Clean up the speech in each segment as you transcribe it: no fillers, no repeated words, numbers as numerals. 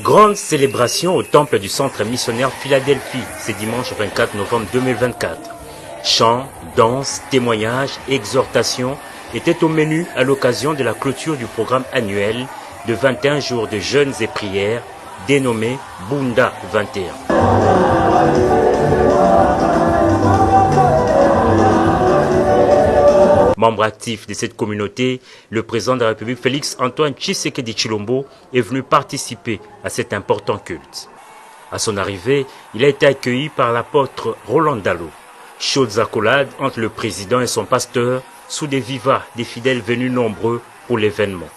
Grande célébration au temple du centre missionnaire Philadelphie, c'est dimanche 24 novembre 2024. Chants, danses, témoignages, exhortations étaient au menu à l'occasion de la clôture du programme annuel de 21 jours de jeûnes et prières dénommé Bunda 21. Membre actif de cette communauté, le président de la République Félix Antoine Tshisekedi Tshilombo est venu participer à cet important culte. À son arrivée, il a été accueilli par l'apôtre Roland Dalo. Chaudes accolades entre le président et son pasteur sous des vivas des fidèles venus nombreux pour l'événement.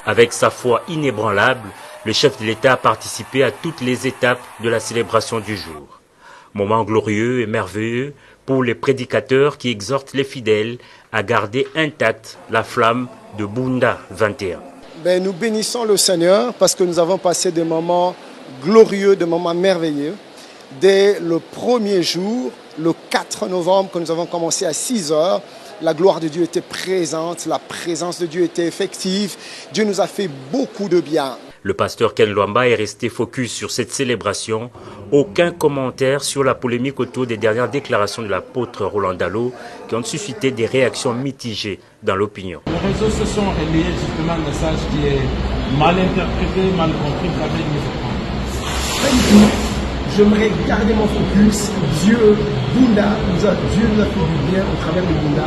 Avec sa foi inébranlable, le chef de l'État a participé à toutes les étapes de la célébration du jour. Moment glorieux et merveilleux pour les prédicateurs qui exhortent les fidèles à garder intacte la flamme de Bunda 21. Nous bénissons le Seigneur parce que nous avons passé des moments glorieux, des moments merveilleux. Dès le premier jour, le 4 novembre, que nous avons commencé à 6 heures, la gloire de Dieu était présente, la présence de Dieu était effective. Dieu nous a fait beaucoup de bien. Le pasteur Ken Lwamba est resté focus sur cette célébration. Aucun commentaire sur la polémique autour des dernières déclarations de l'apôtre Roland Dalo qui ont suscité des réactions mitigées dans l'opinion. Les réseaux sociaux ont relayé justement un message qui est mal interprété, mal compris. Vous avez une J'aimerais garder mon focus. Dieu nous a fait du bien au travers de Bunda.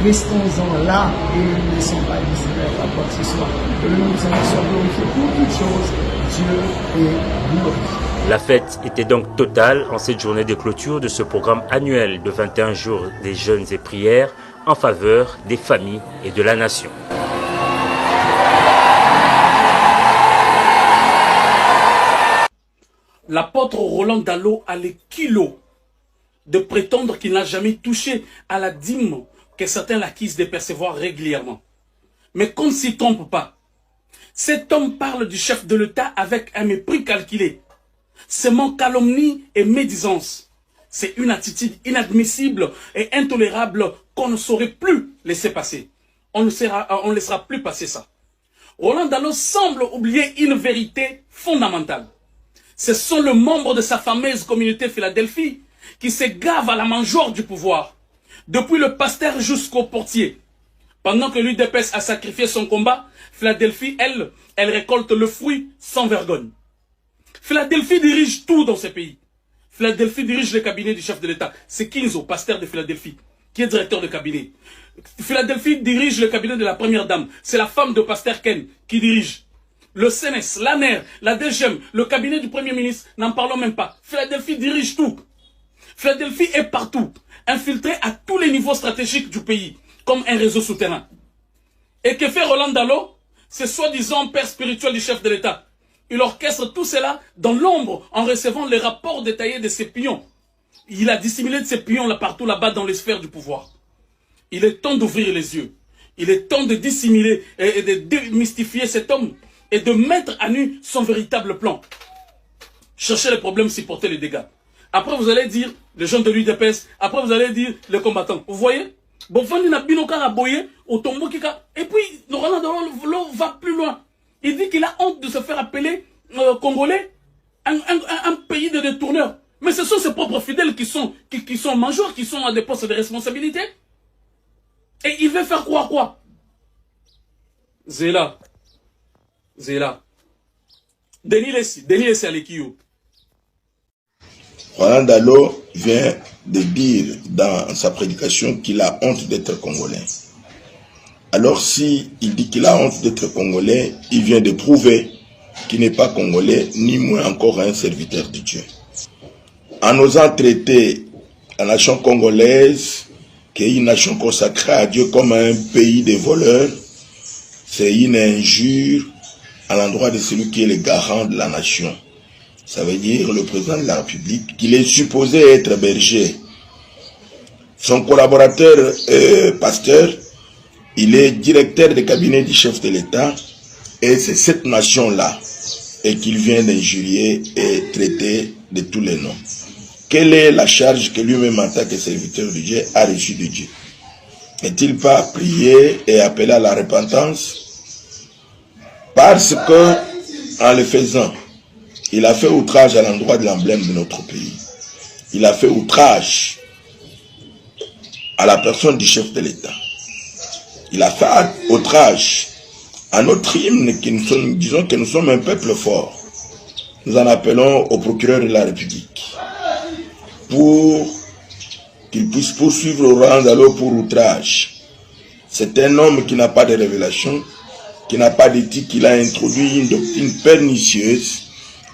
Restons-en là et ne laissons pas distraire à quoi que ce soit. Que le nom du Seigneur soit glorifié pour toutes choses. Dieu est glorifié. La fête était donc totale en cette journée de clôture de ce programme annuel de 21 jours des jeûnes et prières en faveur des familles et de la nation. L'apôtre Roland Dalo a les kilos de prétendre qu'il n'a jamais touché à la dîme que certains l'accusent de percevoir régulièrement. Mais qu'on ne s'y trompe pas. Cet homme parle du chef de l'État avec un mépris calculé. Semant calomnie et médisance. C'est une attitude inadmissible et intolérable qu'on ne saurait plus laisser passer. On ne laissera plus passer ça. Roland Dalo semble oublier une vérité fondamentale. Ce sont les membres de sa fameuse communauté Philadelphie qui se gavent à la mangeoire du pouvoir. Depuis le pasteur jusqu'au portier. Pendant que l'UDPS a sacrifié son combat, Philadelphie, elle récolte le fruit sans vergogne. Philadelphie dirige tout dans ce pays. Philadelphie dirige le cabinet du chef de l'État. C'est Kinzo, pasteur de Philadelphie, qui est directeur de cabinet. Philadelphie dirige le cabinet de la première dame. C'est la femme de pasteur Ken qui dirige. Le CNS, l'ANER, la DGM, le cabinet du Premier ministre, n'en parlons même pas. Philadelphie dirige tout. Philadelphie est partout, infiltré à tous les niveaux stratégiques du pays, comme un réseau souterrain. Et que fait Roland Dalo? C'est soi-disant père spirituel du chef de l'État. Il orchestre tout cela dans l'ombre en recevant les rapports détaillés de ses pions. Il a dissimulé de ses pions là partout là-bas dans les sphères du pouvoir. Il est temps d'ouvrir les yeux. Il est temps de dissimuler et de démystifier cet homme. Et de mettre à nu son véritable plan. Chercher les problèmes, supporter les dégâts. Après, vous allez dire les gens de l'UDPS. Après, vous allez dire les combattants. Vous voyez? Et puis, Roland Dalo va plus loin. Il dit qu'il a honte de se faire appeler Congolais un pays de détourneurs. Mais ce sont ses propres fidèles qui sont majors, qui sont à des postes de responsabilité. Et il veut faire croire quoi? Zéla. Denis Lessi Alekio. Roland Dalo vient de dire dans sa prédication qu'il a honte d'être congolais. Alors si il dit qu'il a honte d'être congolais, il vient de prouver qu'il n'est pas congolais, ni moins encore un serviteur de Dieu. en osant traiter la nation congolaise, qui est une nation consacrée à Dieu, comme un pays de voleurs, c'est une injure à l'endroit de celui qui est le garant de la nation. Ça veut dire le président de la République, qu'il est supposé être berger. Son collaborateur pasteur, il est directeur de cabinet du chef de l'État, et c'est cette nation-là et qu'il vient d'injurier et traiter de tous les noms. Quelle est la charge que lui-même en tant que serviteur de Dieu a reçue de Dieu? N'est-il pas prié et appelé à la repentance? Parce que, en le faisant, il a fait outrage à l'endroit de l'emblème de notre pays. Il a fait outrage à la personne du chef de l'État. Il a fait outrage à notre hymne, disons que nous sommes un peuple fort. Nous en appelons au procureur de la République pour qu'il puisse poursuivre Laurent Dalo pour outrage. C'est un homme qui n'a pas de révélation, qui n'a pas d'éthique, il a introduit une doctrine pernicieuse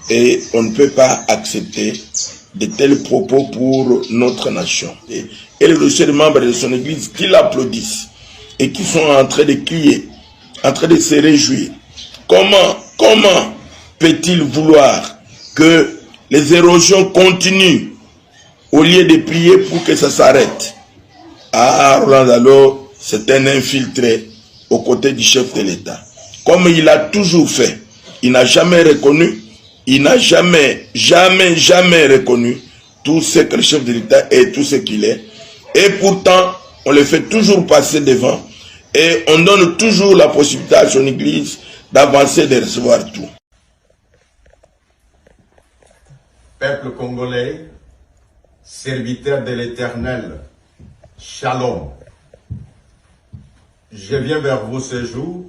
et on ne peut pas accepter de tels propos pour notre nation. Et les chers membres de son église qui l'applaudissent et qui sont en train de crier, en train de se réjouir. Comment peut-il vouloir que les érosions continuent au lieu de prier pour que ça s'arrête? Ah, Roland Dalo, c'est un infiltré aux côtés du chef de l'État. Comme il a toujours fait, il n'a jamais reconnu, il n'a jamais reconnu tout ce que le chef de l'État est, tout ce qu'il est. Et pourtant, on le fait toujours passer devant. Et on donne toujours la possibilité à son église d'avancer, de recevoir tout. Peuple congolais, serviteur de l'Éternel, Shalom. Je viens vers vous ce jour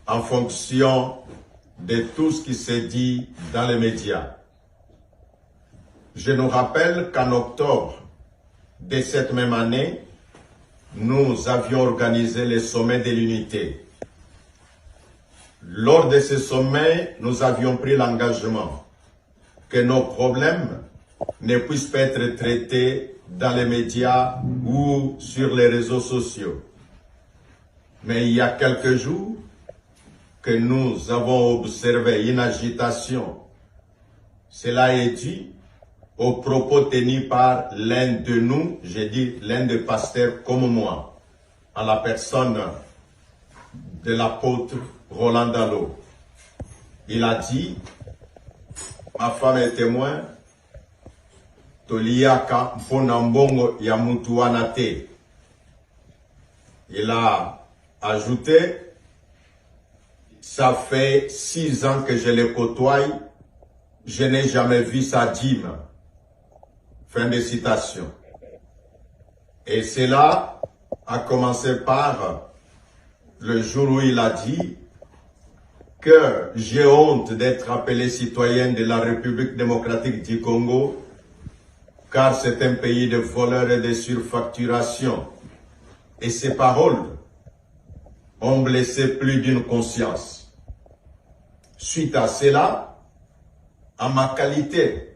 en fonction de tout ce qui s'est dit dans les médias. Je nous rappelle qu'en octobre de cette même année, nous avions organisé le sommet de l'unité. Lors de ce sommet, nous avions pris l'engagement que nos problèmes ne puissent pas être traités dans les médias ou sur les réseaux sociaux. Mais il y a quelques jours que nous avons observé une agitation. Cela est dû aux propos tenus par l'un de nous, j'ai dit l'un des pasteurs comme moi, en la personne de l'apôtre Roland Dalo. Il a dit, ma femme est témoin, Toliaka Mponambongo Yamutuanate. Il a ajouté, ça fait 6 ans que je le côtoie, je n'ai jamais vu sa dîme. Fin de citation. Et cela a commencé par le jour où il a dit que j'ai honte d'être appelé citoyen de la République démocratique du Congo, car c'est un pays de voleurs et de surfacturation. Et ces paroles ont blessé plus d'une conscience. Suite à cela, en ma qualité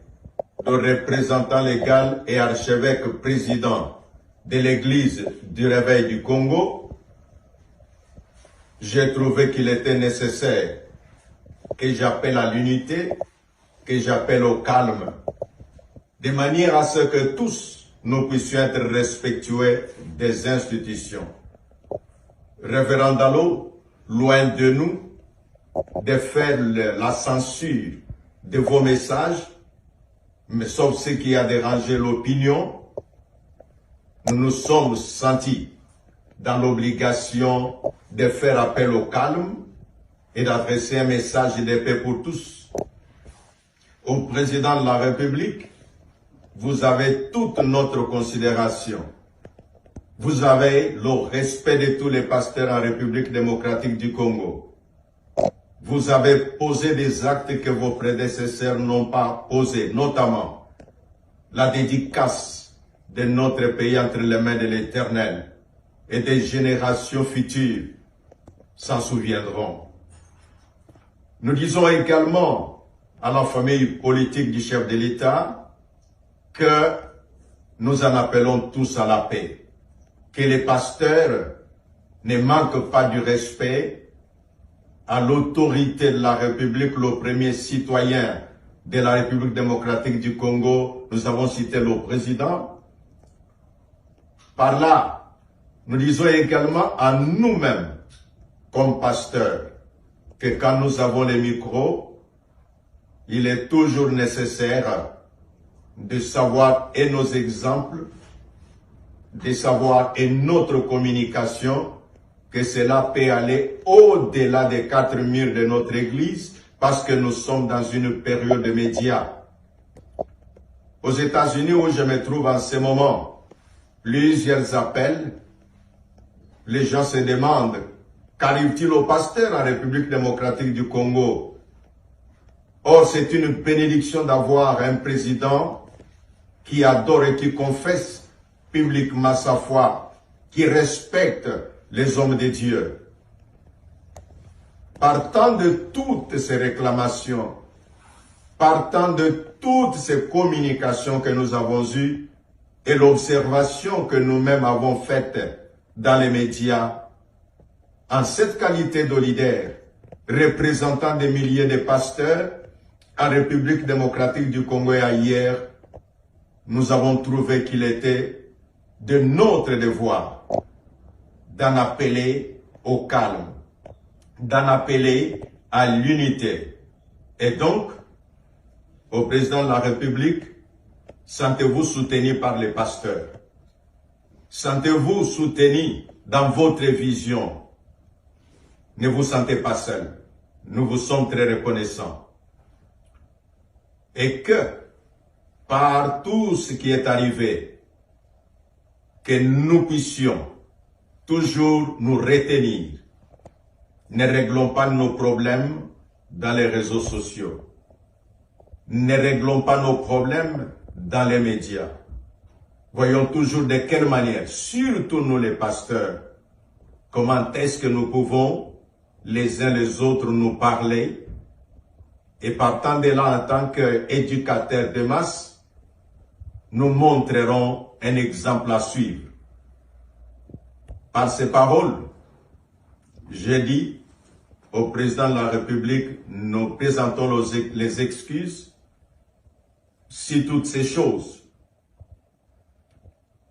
de représentant légal et archevêque président de l'Église du Réveil du Congo, j'ai trouvé qu'il était nécessaire que j'appelle à l'unité, que j'appelle au calme, de manière à ce que tous nous puissions être respectueux des institutions. Révérend Dalo, loin de nous de faire la censure de vos messages, mais sauf ce qui a dérangé l'opinion, nous nous sommes sentis dans l'obligation de faire appel au calme et d'adresser un message de paix pour tous. Au président de la République, vous avez toute notre considération. Vous avez le respect de tous les pasteurs en République démocratique du Congo. Vous avez posé des actes que vos prédécesseurs n'ont pas posés, notamment la dédicace de notre pays entre les mains de l'Éternel, et des générations futures s'en souviendront. Nous disons également à la famille politique du chef de l'État que nous en appelons tous à la paix, que les pasteurs ne manquent pas du respect à l'autorité de la République, le premier citoyen de la République démocratique du Congo. Nous avons cité le président. Par là, nous disons également à nous-mêmes, comme pasteurs, que quand nous avons les micros, il est toujours nécessaire de savoir et nos exemples, de savoir et notre communication, que cela peut aller au-delà des 4 murs de notre Église, parce que nous sommes dans une période de médias. Aux États-Unis, où je me trouve en ce moment, plusieurs appels, les gens se demandent, qu'arrive-t-il au pasteur en République démocratique du Congo? Or, c'est une bénédiction d'avoir un président qui adore et qui confesse publiquement sa foi, qui respecte les hommes de Dieu. Partant de toutes ces réclamations, partant de toutes ces communications que nous avons eues et l'observation que nous-mêmes avons faite dans les médias, en cette qualité de leader, représentant des milliers de pasteurs en République démocratique du Congo et ailleurs, nous avons trouvé qu'il était de notre devoir d'en appeler au calme, d'en appeler à l'unité. Et donc, au président de la République, sentez-vous soutenu par les pasteurs. Sentez-vous soutenu dans votre vision. Ne vous sentez pas seul. Nous vous sommes très reconnaissants. Et que, par tout ce qui est arrivé, que nous puissions toujours nous retenir. Ne réglons pas nos problèmes dans les réseaux sociaux. Ne réglons pas nos problèmes dans les médias. Voyons toujours de quelle manière, surtout nous les pasteurs, comment est-ce que nous pouvons les uns les autres nous parler, et partant de là en tant qu'éducateurs de masse, nous montrerons un exemple à suivre. Par ces paroles, j'ai dit au président de la République, nous présentons les excuses si toutes ces choses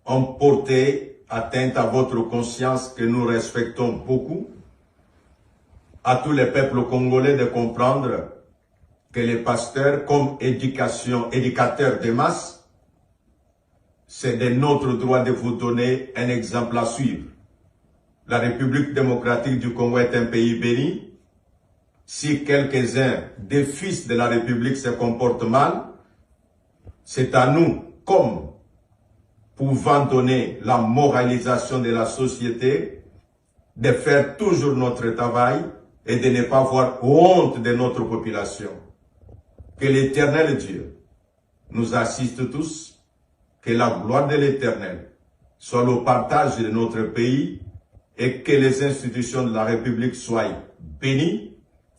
ont porté atteinte à votre conscience que nous respectons beaucoup, à tous les peuples congolais de comprendre que les pasteurs, comme éducateurs de masse, c'est de notre droit de vous donner un exemple à suivre. La République démocratique du Congo est un pays béni. Si quelques-uns des fils de la République se comportent mal, c'est à nous, comme pouvant donner la moralisation de la société, de faire toujours notre travail et de ne pas avoir honte de notre population. Que l'Éternel Dieu nous assiste tous, que la gloire de l'Éternel soit le partage de notre pays et que les institutions de la République soient bénies,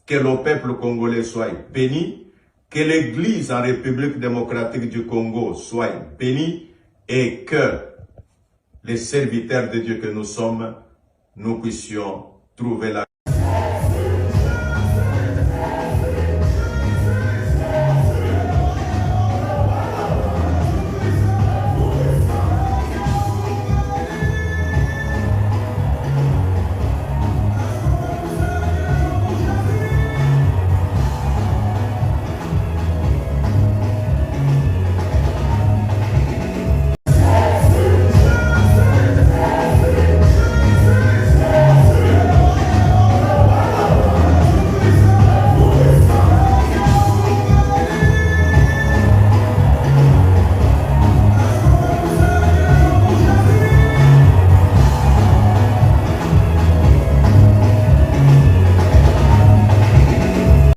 que le peuple congolais soit béni, que l'Église en République démocratique du Congo soit bénie et que les serviteurs de Dieu que nous sommes, nous puissions trouver la